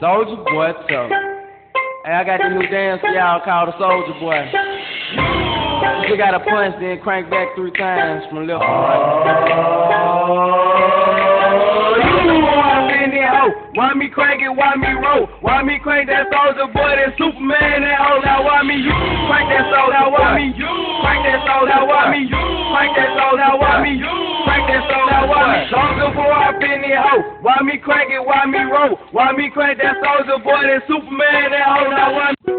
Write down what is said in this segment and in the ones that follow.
Soulja Boy, so. Hey, I got the new dance for y'all called the Soulja Boy. You gotta punch, then crank back 3 times from left to right. Why me crank it, why me roll? Why me crank that Soulja Boy, that Superman, that hoe? Now why me you crank that soul? Now why me you crank that soul? Now why me you crank that soul? Now why me you crank that soul? Now why me Soulja Boy up in the hoe? Why me crank it, why me roll? Why me crank that Soulja Boy, that Superman, that hoe? Now why me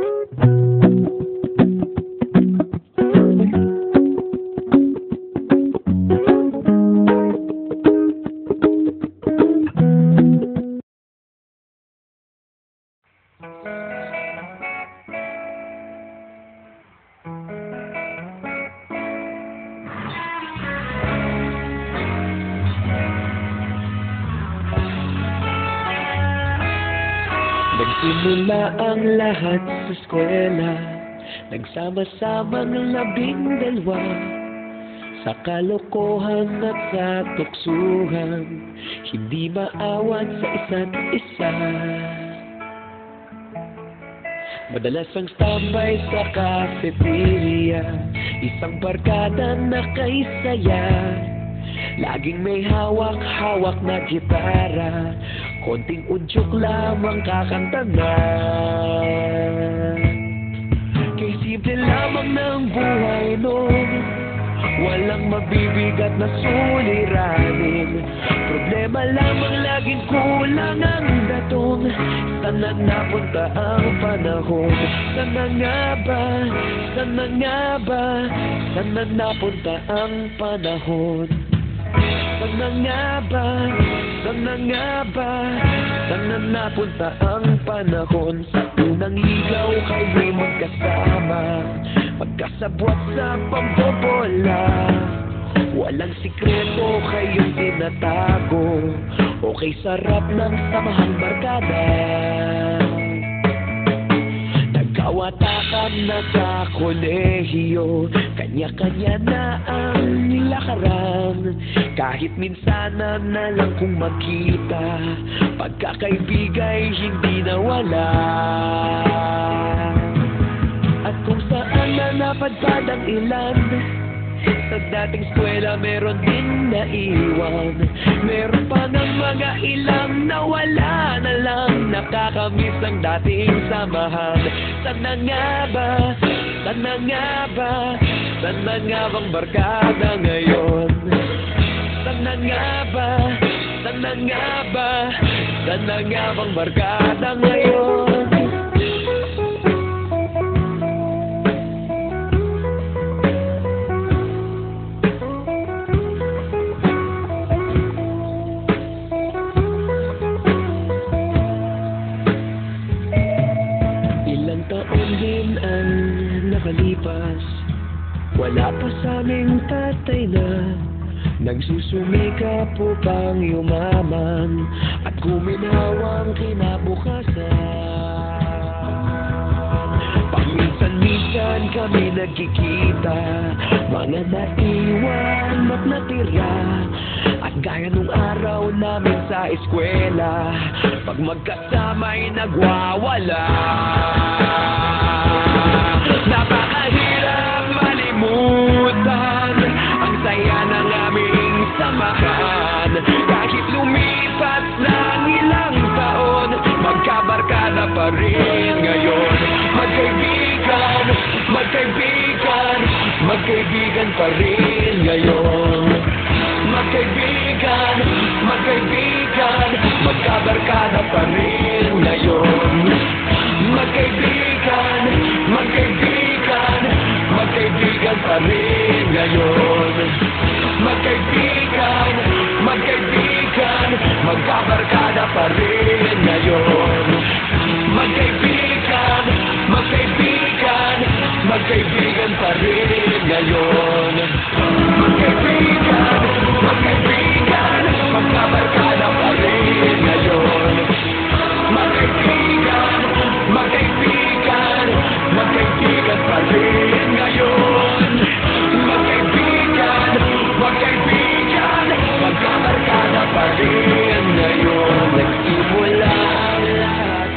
Nagsimula ang lahat sa eskwela, nagsama-samang 12 sa kalokohan at sa tuksuhan, hindi maawat sa isa't isa. Madalas ang tambay sa cafeteria, isang barkada na kay saya, laging may hawak-hawak na gitara, konting udyok lamang kakanta na. Kay simple lamang ng buhay noon, walang mabibigat na suliranin, problema lamang laging kulang ang datong. Sana napunta ang panahon? Sana nga ba? Sana nga ba? Sana napunta ang panahon? Sana nga ba? Sana nga ba? Sana napunta ang panahon? Sa unang ligaw kayo'y magkasama, magkasabwat sa pambobola, walang sikreto kayong tinatago, okay sarap ng samahang barkada. Nagkawatakan na sa kolehiyo, kanya-kanya na ang nilakaran, kahit minsan na lang kung magkita, pagkakaibigay hindi nawala. At kung saan na napadpad ang ilan, sa dating eskwela meron din naiwan, meron pa ng mga ilang nawala na lang, nakakamiss ang dating samahan. Sana nga ba? Sana nga ba? Sana nga bang barkada ngayon? Sana nga ba? Sana nga ba? Sana nga bang barkada ngayon? Ilang taon din ang nakalipas, wala pa sa aming tatay na nagsusumikap upang yumaman at kuminhawang kinabukasan. Paminsan-minsan kami nagkikita, mga naiwan at natira, at gaya nung araw namin sa eskwela, pag magkasama'y nagwawala. Napakahirap malimutan ang saya ng aming samahan, kahit lumipas ng ilang taon, magkabarkada pa rin ngayon. Magkaibigan, magkaibigan, magkaibigan pa rin ngayon. Magkaibigan, magkaibigan, magkabarkada pa rin ngayon. Magkaibigan, magkaibigan, magkaibigan pa rin ngayon. Magkaibigan, magkaibigan, magkabarkada pa rin ngayon. Magkaibigan, magkaibigan, magkaibigan pa rin ngayon. Magkaibigan, magkaibigan, magkabarkada pa rin ngayon. Magkaibigan, magkaibigan, magkaibigan pa rin ngayon. Magkaibigan, magkaibigan, magkabarkada pa rin ngayon. Nagsimula ang lahat